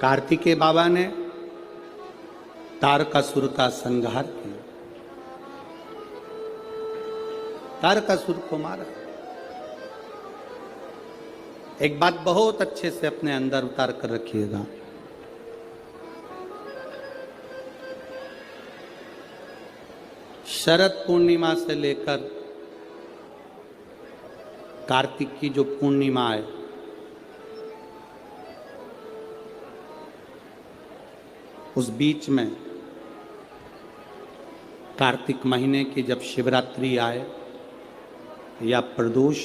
कार्तिकेय बाबा ने तारकासुर का संहार किया, तारकासुर को मारा। एक बात बहुत अच्छे से अपने अंदर उतार कर रखिएगा, शरद पूर्णिमा से लेकर कार्तिक की जो पूर्णिमा है, उस बीच में कार्तिक महीने की जब शिवरात्रि आए या प्रदोष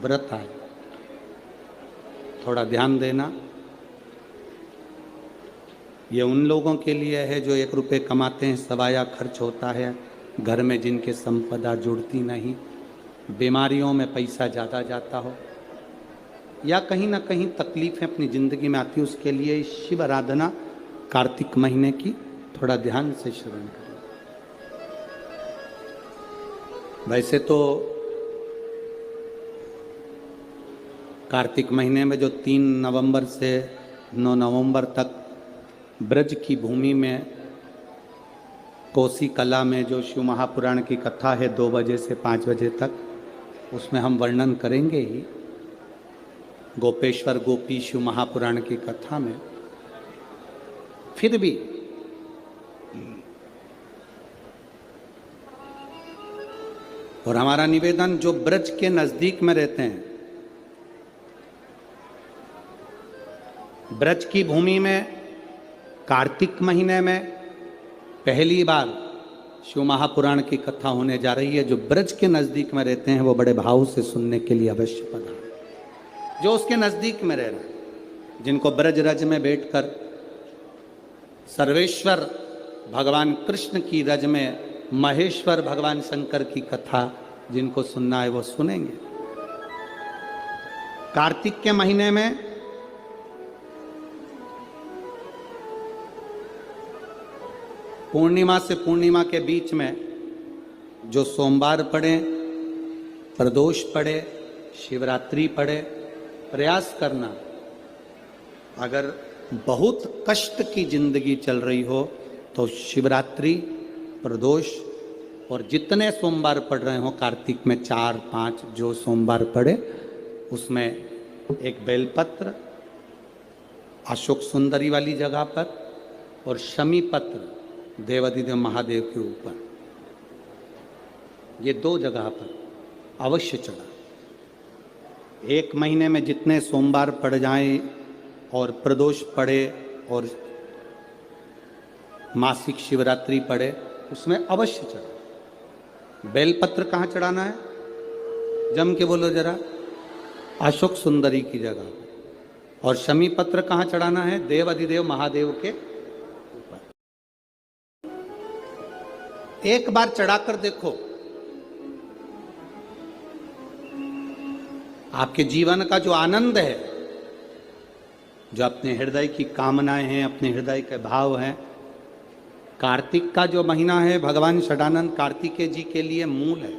व्रत आए, थोड़ा ध्यान देना। ये उन लोगों के लिए है जो 1 रुपये कमाते हैं, सवाया खर्च होता है, घर में जिनके संपदा जुड़ती नहीं, बीमारियों में पैसा ज़्यादा जाता हो, या कहीं ना कहीं तकलीफें अपनी ज़िंदगी में आती है, उसके लिए शिव आराधना कार्तिक महीने की थोड़ा ध्यान से श्रवण करें। वैसे तो कार्तिक महीने में जो 3 नवंबर से 9 नवंबर तक ब्रज की भूमि में कोसी कला में जो शिव महापुराण की कथा है 2 बजे से 5 बजे तक, उसमें हम वर्णन करेंगे ही। गोपेश्वर गोपी शिव महापुराण की कथा में फिर भी और हमारा निवेदन, जो ब्रज के नजदीक में रहते हैं, ब्रज की भूमि में कार्तिक महीने में पहली बार शिव महापुराण की कथा होने जा रही है। जो ब्रज के नजदीक में रहते हैं वो बड़े भाव से सुनने के लिए अवश्य पधारें। जो उसके नजदीक में रह रहे हैं, जिनको ब्रज रज में बैठकर सर्वेश्वर भगवान कृष्ण की रज में महेश्वर भगवान शंकर की कथा जिनको सुनना है वो सुनेंगे। कार्तिक के महीने में पूर्णिमा से पूर्णिमा के बीच में जो सोमवार पड़े, प्रदोष पड़े, शिवरात्रि पड़े, प्रयास करना, अगर बहुत कष्ट की जिंदगी चल रही हो तो शिवरात्रि, प्रदोष और जितने सोमवार पड़ रहे हो कार्तिक में 4-5 जो सोमवार पड़े, उसमें एक बेलपत्र अशोक सुंदरी वाली जगह पर और शमी पत्र देवाधिदेव महादेव के ऊपर, ये 2 जगह पर अवश्य चढ़ा। 1 महीने में जितने सोमवार पड़ जाएं और प्रदोष पड़े और मासिक शिवरात्रि पड़े, उसमें अवश्य चढ़ा। बेलपत्र कहाँ चढ़ाना है? जम के बोलो जरा। अशोक सुंदरी की जगह। और शमी पत्र कहाँ चढ़ाना है? देव अधिदेव महादेव के ऊपर। एक बार चढ़ाकर देखो, आपके जीवन का जो आनंद है, जो अपने हृदय की कामनाएं हैं, अपने हृदय के भाव हैं, कार्तिक का जो महीना है भगवान षडानंद कार्तिकेय जी के लिए मूल है।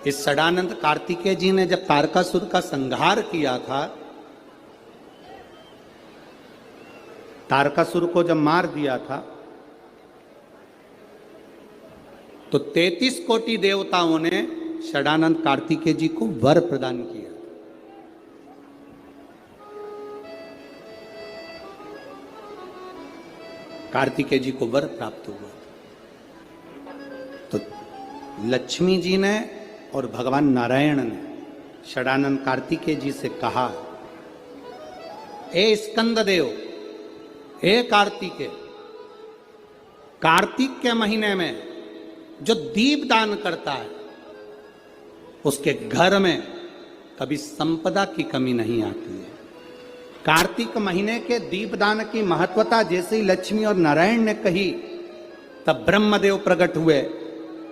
इस षडानंद कार्तिकेय जी ने जब तारकासुर का संहार किया था, तारकासुर को जब मार दिया था, तो 33 कोटि देवताओं ने षडानंद कार्तिकेय जी को वर प्रदान किया। कार्तिकेय जी को वर प्राप्त हुआ। तो लक्ष्मी जी ने और भगवान नारायण ने षडानंद कार्तिकेय जी से कहा, ए स्कंद देव, ए कार्तिकेय, कार्तिक के महीने में जो दीप दान करता है उसके घर में कभी संपदा की कमी नहीं आती है। कार्तिक महीने के दीपदान की महत्वता जैसे ही लक्ष्मी और नारायण ने कही, तब ब्रह्मदेव प्रकट हुए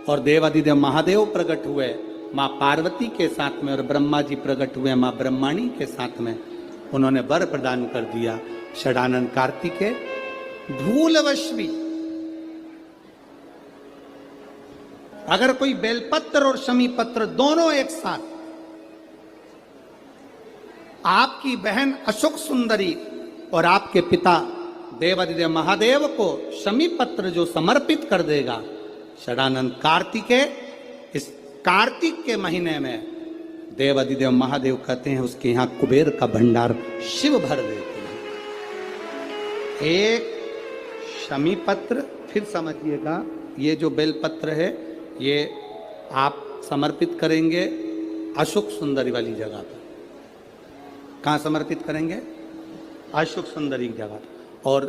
और देवाधिदेव महादेव प्रकट हुए माँ पार्वती के साथ में, और ब्रह्मा जी प्रकट हुए माँ ब्रह्माणी के साथ में। उन्होंने वर प्रदान कर दिया। षडानंद कार्तिकेय भूलवश भी अगर कोई बेलपत्र और शमी पत्र दोनों एक साथ आपकी बहन अशोक सुंदरी और आपके पिता देवादिदेव महादेव को शमी पत्र जो समर्पित कर देगा, षडानंद कार्तिकेय, इस कार्तिक के महीने में देवादिदेव महादेव कहते हैं उसके यहां कुबेर का भंडार शिव भर देते हैं। एक शमी पत्र, फिर समझिएगा, ये जो बेलपत्र है ये आप समर्पित करेंगे अशोक सुंदरी वाली जगह पर। कहां समर्पित करेंगे? अशोक सुंदरी की जगह। और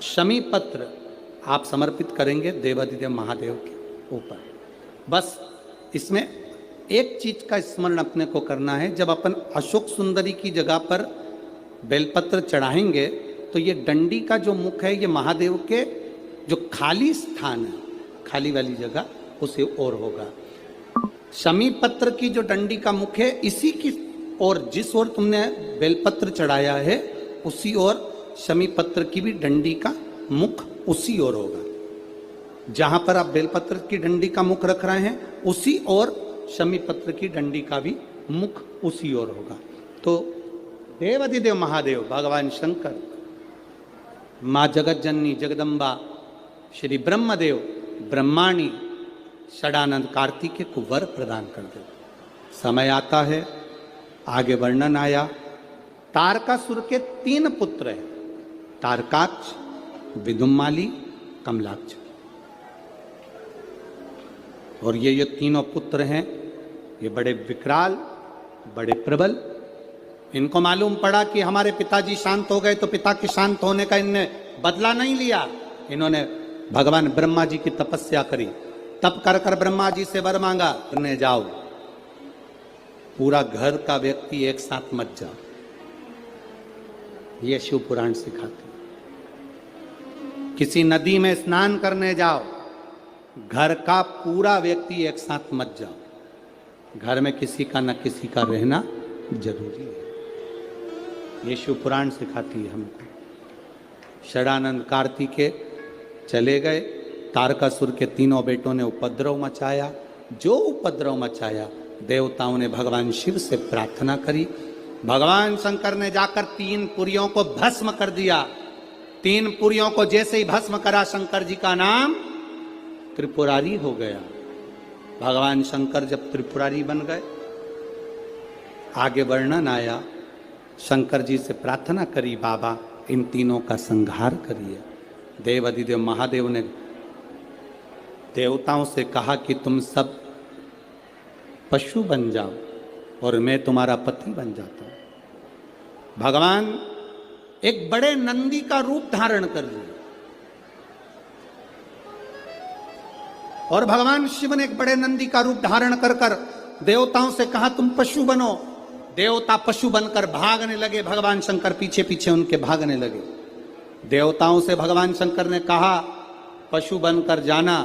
शमी पत्र आप समर्पित करेंगे देवादिदेव महादेव के ऊपर। बस इसमें एक चीज का स्मरण अपने को करना है, जब अपन अशोक सुंदरी की जगह पर बेलपत्र चढ़ाएंगे तो ये डंडी का जो मुख है ये महादेव के जो खाली स्थान है, खाली वाली जगह, उसे ओर होगा। शमी पत्र की जो डंडी का मुख है इसी की और जिस ओर तुमने बेलपत्र चढ़ाया है उसी ओर शमी पत्र की भी डंडी का मुख उसी ओर होगा। जहां पर आप बेलपत्र की डंडी का मुख रख रहे हैं उसी ओर शमी पत्र की डंडी का भी मुख उसी ओर होगा। तो देवादिदेव महादेव भगवान शंकर, माँ जगत जननी जगदम्बा, श्री ब्रह्मदेव ब्रह्माणी षडानंद कार्तिकेय को वर प्रदान कर दे। समय आता है, आगे वर्णन आया, तारकासुर के 3 पुत्र हैं, तारकाक्ष, विदुम्माली, कमलाक्ष। और ये तीनों पुत्र हैं, ये बड़े विकराल, बड़े प्रबल। इनको मालूम पड़ा कि हमारे पिताजी शांत हो गए तो पिता के शांत होने का इनने बदला नहीं लिया। इन्होंने भगवान ब्रह्मा जी की तपस्या करी, तप कर कर ब्रह्मा जी से वर मांगा, करने जाओ पूरा घर का व्यक्ति एक साथ मत जाओ। ये शिव पुराण सिखाते। किसी नदी में स्नान करने जाओ, घर का पूरा व्यक्ति एक साथ मत जाओ। घर में किसी का न किसी का रहना जरूरी है। ये शिव पुराण सिखाती है हमको। षडानंद कार्तिकेय चले गए, तारकासुर के 3 बेटों ने उपद्रव मचाया। जो उपद्रव मचाया, देवताओं ने भगवान शिव से प्रार्थना करी। भगवान शंकर ने जाकर 3 पुरियों को भस्म कर दिया। 3 पुरियों को जैसे ही भस्म करा, शंकर जी का नाम त्रिपुरारी हो गया। भगवान शंकर जब त्रिपुरारी बन गए, आगे वर्णन आया, शंकर जी से प्रार्थना करी, बाबा इन तीनों का संहार करिए। देवादिदेव महादेव ने देवताओं से कहा कि तुम सब पशु बन जाओ और मैं तुम्हारा पति बन जाता हूं। भगवान एक बड़े नंदी का रूप धारण कर लिए और भगवान शिव ने एक बड़े नंदी का रूप धारण कर कर देवताओं से कहा तुम पशु बनो। देवता पशु बनकर भागने लगे, भगवान शंकर पीछे पीछे उनके भागने लगे। देवताओं से भगवान शंकर ने कहा पशु बनकर जाना,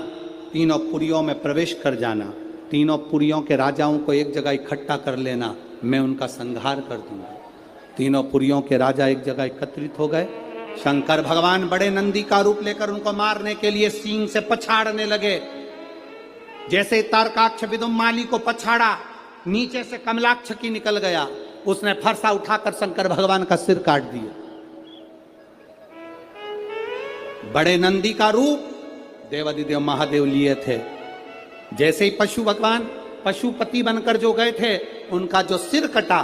3 पुरियों में प्रवेश कर जाना, 3 पुरियों के राजाओं को एक जगह इकट्ठा कर लेना, मैं उनका संहार कर दूंगा। 3 पुरियों के राजा एक जगह एकत्रित हो गए। शंकर भगवान बड़े नंदी का रूप लेकर उनको मारने के लिए सींग से पछाड़ने लगे। जैसे तारकाक्ष विदुम्माली को पछाड़ा, नीचे से कमलाक्ष की निकल गया, उसने फरसा उठाकर शंकर भगवान का सिर काट दिया। बड़े नंदी का रूप देवादिदेव महादेव लिए थे। जैसे ही पशु भगवान पशुपति बनकर जो गए थे, उनका जो सिर कटा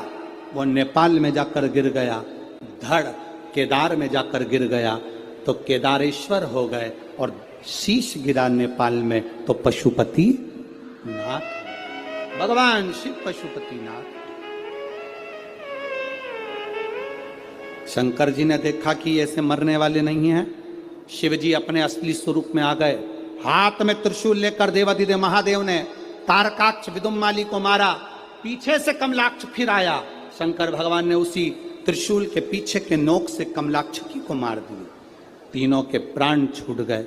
वो नेपाल में जाकर गिर गया, धड़ केदार में जाकर गिर गया तो केदारेश्वर हो गए, और शीश गिरा नेपाल में तो पशुपति नाथ, भगवान शिव पशुपति नाथ। शंकर जी ने देखा कि ऐसे मरने वाले नहीं हैं। शिव जी अपने असली स्वरूप में आ गए। हाथ में त्रिशूल लेकर देवादिदेव महादेव ने तारकाक्ष विदुम्माली को मारा। पीछे से कमलाक्ष फिर आया। शंकर भगवान ने उसी त्रिशूल के पीछे के नोक से कमलाक्षकी को मार दिया। तीनों के प्राण छूट गए।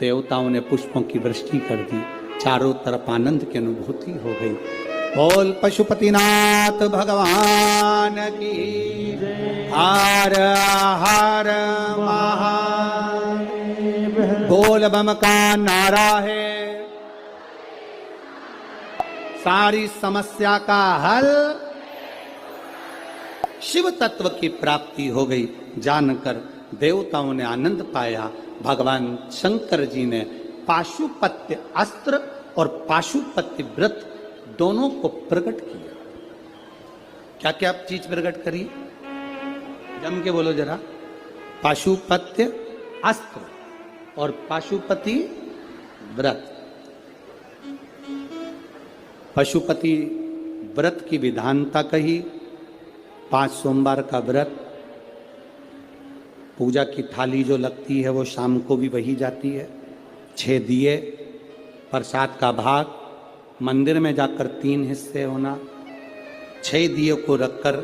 देवताओं ने पुष्पों की वृष्टि कर दी। चारों तरफ आनंद की अनुभूति हो गई। बोल पशुपतिनाथ भगवान की। हर हर महादेव। बोल बम का नारा है, सारी समस्या का हल शिव तत्व की प्राप्ति हो गई। जानकर देवताओं ने आनंद पाया। भगवान शंकर जी ने पाशुपत्य अस्त्र और पाशुपत्य व्रत दोनों को प्रकट किया। क्या क्या चीज प्रकट करी? जम के बोलो जरा। पाशुपत्य अस्त्र और पाशुपति व्रत। पशुपति व्रत की विधानता कही। 5 सोमवार का व्रत, पूजा की थाली जो लगती है वो शाम को भी वही जाती है। 6 दिए, प्रसाद का भाग, मंदिर में जाकर 3 हिस्से होना, 6 दिए को रखकर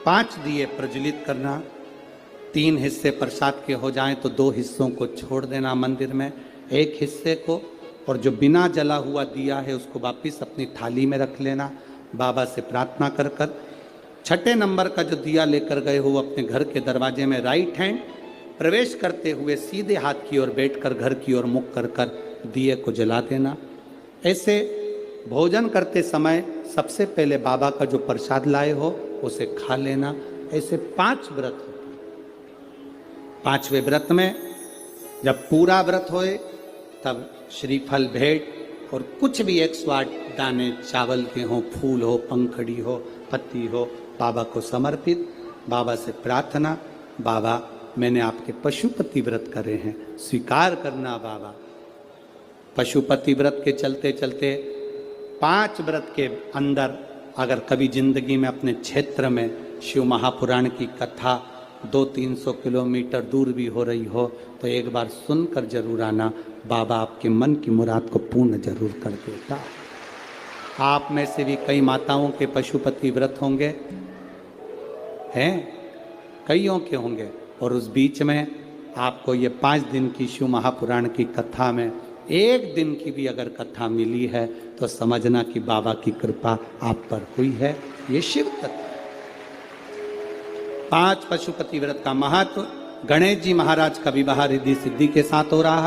5 दिए प्रज्वलित करना, 3 हिस्से प्रसाद के हो जाएं तो 2 हिस्सों को छोड़ देना मंदिर में, 1 हिस्से को, और जो बिना जला हुआ दिया है उसको वापिस अपनी थाली में रख लेना। बाबा से प्रार्थना कर कर 6ठे नंबर का जो दिया लेकर गए हो वो अपने घर के दरवाजे में राइट हैंड प्रवेश करते हुए सीधे हाथ की ओर बैठकर घर की ओर मुख कर कर दिए को जला देना। ऐसे भोजन करते समय सबसे पहले बाबा का जो प्रसाद लाए हो उसे खा लेना। ऐसे 5 व्रत होते। 5वें व्रत में जब पूरा व्रत होए तब श्रीफल भेंट और कुछ भी 108 दाने चावल के हो, फूल हो, पंखड़ी हो, पत्ती हो, बाबा को समर्पित। बाबा से प्रार्थना, बाबा मैंने आपके पशुपति व्रत करे हैं, स्वीकार करना बाबा। पशुपति व्रत के चलते चलते 5 व्रत के अंदर अगर कभी जिंदगी में अपने क्षेत्र में शिव महापुराण की कथा 200-300 किलोमीटर दूर भी हो रही हो तो एक बार सुनकर जरूर आना। बाबा आपके मन की मुराद को पूर्ण जरूर कर देता। आप में से भी कई माताओं के पशुपति व्रत होंगे, हैं, कईयों के होंगे, और उस बीच में आपको ये 5 दिन की शिव महापुराण की कथा में 1 दिन की भी अगर कथा मिली है तो समझना कि बाबा की कृपा आप पर हुई है। ये शिव तत्व। 5 पशुपति व्रत का महत्व। गणेश जी महाराज का विवाह रिद्धि सिद्धि के साथ हो रहा है।